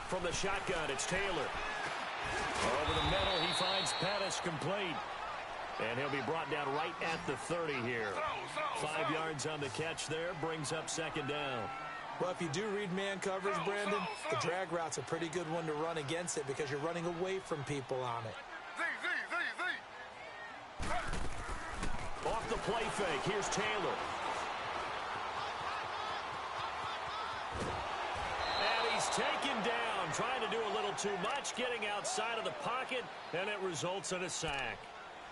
From the shotgun, it's Taylor. Over the middle, he finds Pettis complete. And he'll be brought down right at the 30 here. 5 yards on the catch there, brings up 2nd down. Well, if you do read man coverage, Brandon, the drag route's a pretty good one to run against it because you're running away from people on it. Off the play fake, here's Taylor. And he's taken down, trying to do a little too much, getting outside of the pocket, and it results in a sack.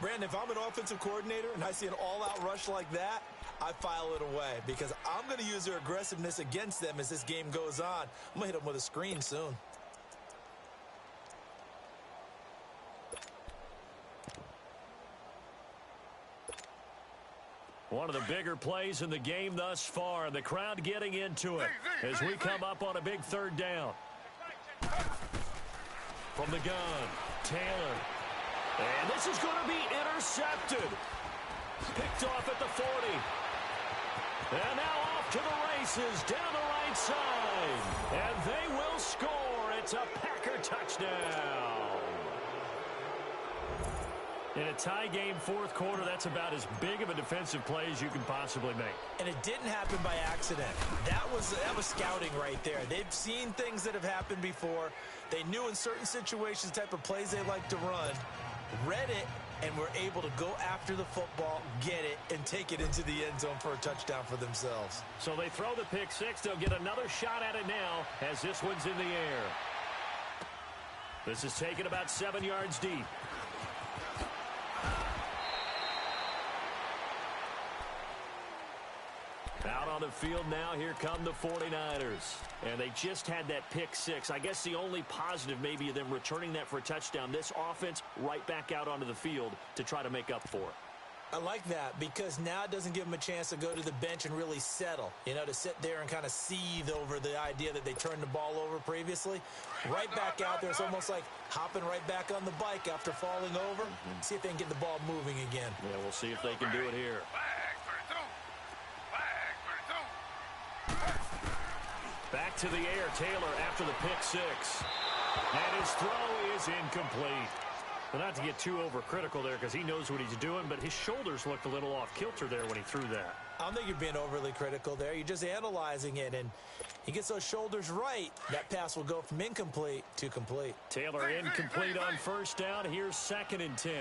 Brandon, if I'm an offensive coordinator and I see an all-out rush like that, I file it away because I'm going to use their aggressiveness against them as this game goes on. I'm going to hit them with a screen soon. One of the bigger plays in the game thus far. The crowd getting into it as we come up on a big 3rd down. From the gun, Taylor. And this is going to be intercepted. Picked off at the 40. And now off to the races down the right side. And they will score. It's a Packer touchdown. In a tie game, 4th quarter, that's about as big of a defensive play as you can possibly make. And it didn't happen by accident. That was scouting right there. They've seen things that have happened before. They knew in certain situations the type of plays they like to run, read it, and were able to go after the football, get it, and take it into the end zone for a touchdown for themselves. So they throw the pick 6. They'll get another shot at it now as this one's in the air. This is taken about 7 yards deep. Out on the field now, here come the 49ers. And they just had that pick 6. I guess the only positive maybe of them returning that for a touchdown. This offense right back out onto the field to try to make up for it. I like that because now it doesn't give them a chance to go to the bench and really settle. You know, to sit there and kind of seethe over the idea that they turned the ball over previously. Right back out there. It's almost like hopping right back on the bike after falling over. See if they can get the ball moving again. Yeah, we'll see if they can do it here. Back to the air, Taylor after the pick 6. And his throw is incomplete. Well, not to get too overcritical there because he knows what he's doing, but his shoulders looked a little off kilter there when he threw that. I don't think you're being overly critical there. You're just analyzing it, and he gets those shoulders right. That pass will go from incomplete to complete. Taylor incomplete on 1st down. Here's 2nd and 10.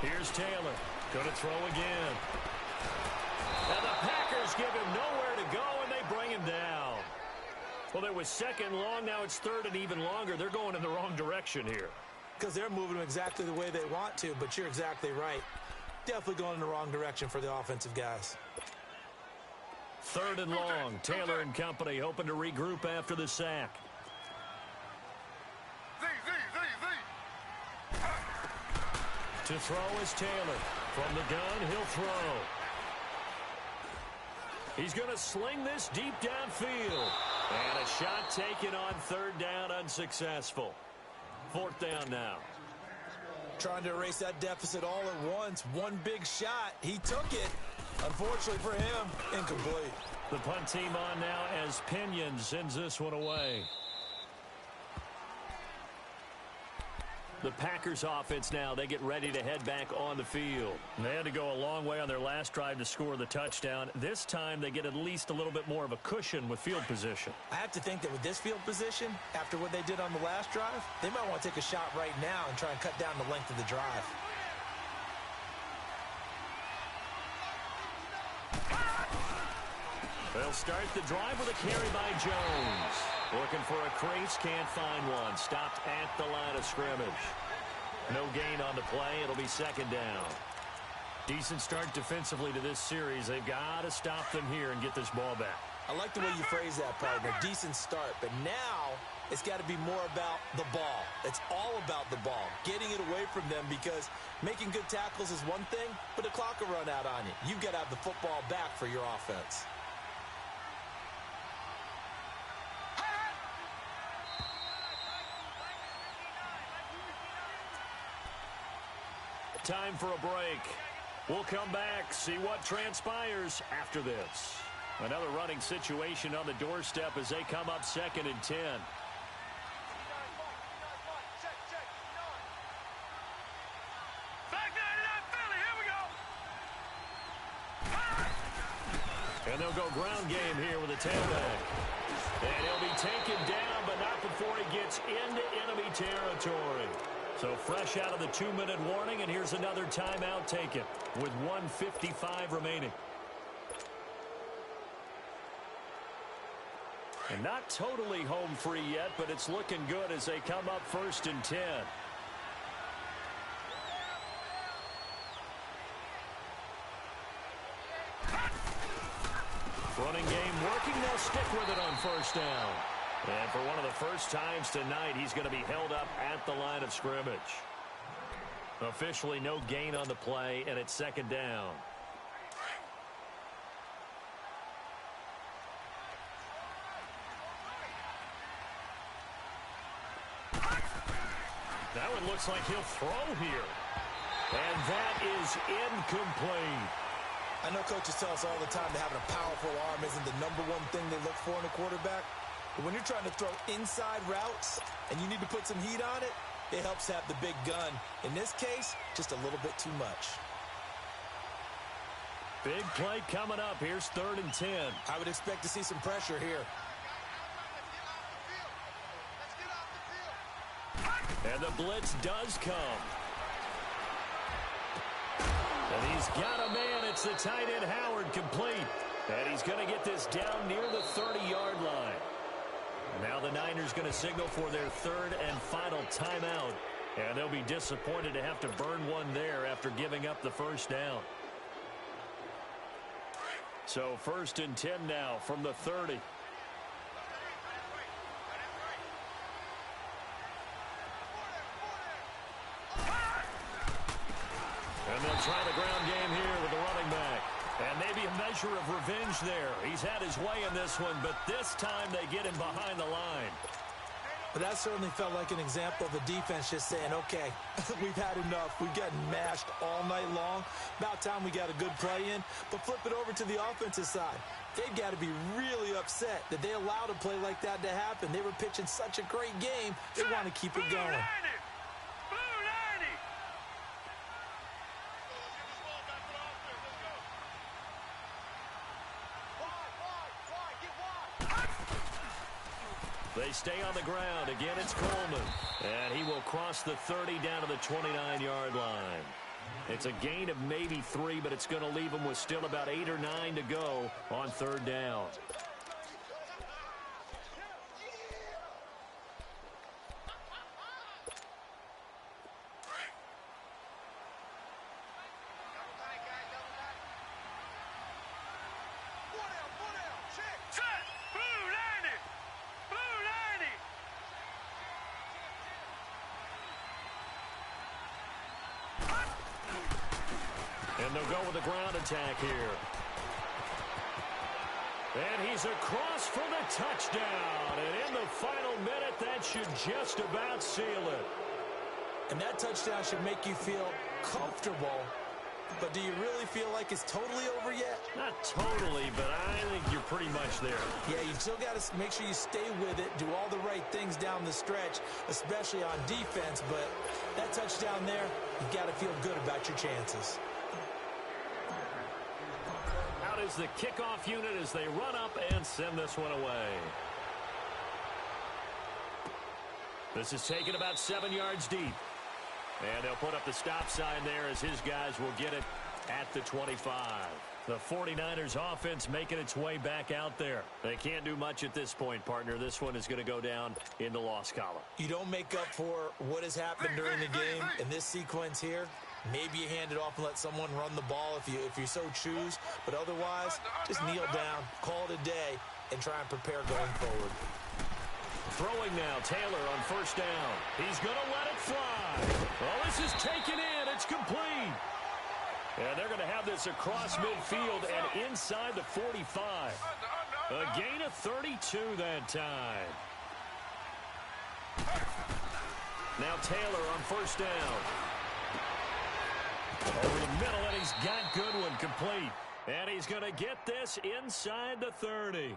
Here's Taylor. Going to throw again. And the Packers give him nowhere to go, and they bring him down. Well, there was 2nd long. Now it's 3rd and even longer. They're going in the wrong direction here. Because they're moving them exactly the way they want to, but you're exactly right. Definitely going in the wrong direction for the offensive guys. 3rd and long. Taylor and company hoping to regroup after the sack. To throw is Taylor. From the gun, he'll throw. He's going to sling this deep downfield. And a shot taken on 3rd down, unsuccessful. 4th down now. Trying to erase that deficit all at once. One big shot. He took it. Unfortunately for him, incomplete. The punt team on now as Pinion sends this one away. The Packers offense now, they get ready to head back on the field. They had to go a long way on their last drive to score the touchdown. This time they get at least a little bit more of a cushion with field position. I have to think that with this field position, after what they did on the last drive, they might want to take a shot right now and try and cut down the length of the drive. They'll start the drive with a carry by Jones. Looking for a crease, can't find one. Stopped at the line of scrimmage. No gain on the play. It'll be 2nd down. Decent start defensively to this series. They've got to stop them here and get this ball back. I like the way you phrase that, partner. Decent start. But now it's got to be more about the ball. It's all about the ball. Getting it away from them because making good tackles is one thing, but the clock will run out on you. You've got to have the football back for your offense. time for a break. We'll come back, see what transpires after this. Another running situation on the doorstep as they come up 2nd and 10. And they'll go ground game here with a tailback. And he'll be taken down, but not before he gets into enemy territory. So fresh out of the 2-minute warning, and here's another timeout taken with 1:55 remaining. And not totally home free yet, but it's looking good as they come up 1st and 10. Running game working. They'll stick with it on 1st down. And for one of the first times tonight, he's going to be held up at the line of scrimmage. Officially no gain on the play, and it's 2nd down. That one looks like he'll throw here. And that is incomplete. I know coaches tell us all the time that having a powerful arm isn't the #1 thing they look for in a quarterback. But when you're trying to throw inside routes and you need to put some heat on it, it helps have the big gun. In this case, just a little bit too much. Big play coming up. Here's 3rd and 10. I would expect to see some pressure here. And the blitz does come. And he's got a man. It's the tight end, Howard, complete. And he's going to get this down near the 30-yard line. Now the Niners going to signal for their 3rd and final timeout. And they'll be disappointed to have to burn one there after giving up the 1st down. So 1st and 10 now from the 30. And they'll try the ground game here with the running back. And maybe a measure of revenge there. He's had his way in this one, but this time they get him behind the line. But that certainly felt like an example of the defense just saying, okay, we've had enough. We've gotten mashed all night long. About time we got a good play in. But flip it over to the offensive side. They've got to be really upset that they allowed a play like that to happen. They were pitching such a great game, they want to keep it going. They stay on the ground. Again, it's Coleman. And he will cross the 30 down to the 29-yard line. It's a gain of maybe 3, but it's going to leave them with still about 8 or 9 to go on 3rd down. And they'll go with a ground attack here. And he's across for the touchdown. And in the final minute, that should just about seal it. And that touchdown should make you feel comfortable. But do you really feel like it's totally over yet? Not totally, but I think you're pretty much there. Yeah, you still got to make sure you stay with it, do all the right things down the stretch, especially on defense. But that touchdown there, you've got to feel good about your chances. Out is the kickoff unit as they run up and send this one away. This is taken about 7 yards deep. And they'll put up the stop sign there as his guys will get it at the 25. The 49ers offense making its way back out there. They can't do much at this point, partner. This one is going to go down in the loss column. You don't make up for what has happened during the game in this sequence here. Maybe you hand it off and let someone run the ball if you so choose. But otherwise, just kneel down, call it a day, and try and prepare going forward. Throwing now, Taylor on 1st down. He's going to let it fly. Well, this is taken in. It's complete. And they're going to have this across midfield and inside the 45. A gain of 32 that time. Now Taylor on 1st down. Over the middle, and he's got Goodwin complete. And he's going to get this inside the 30.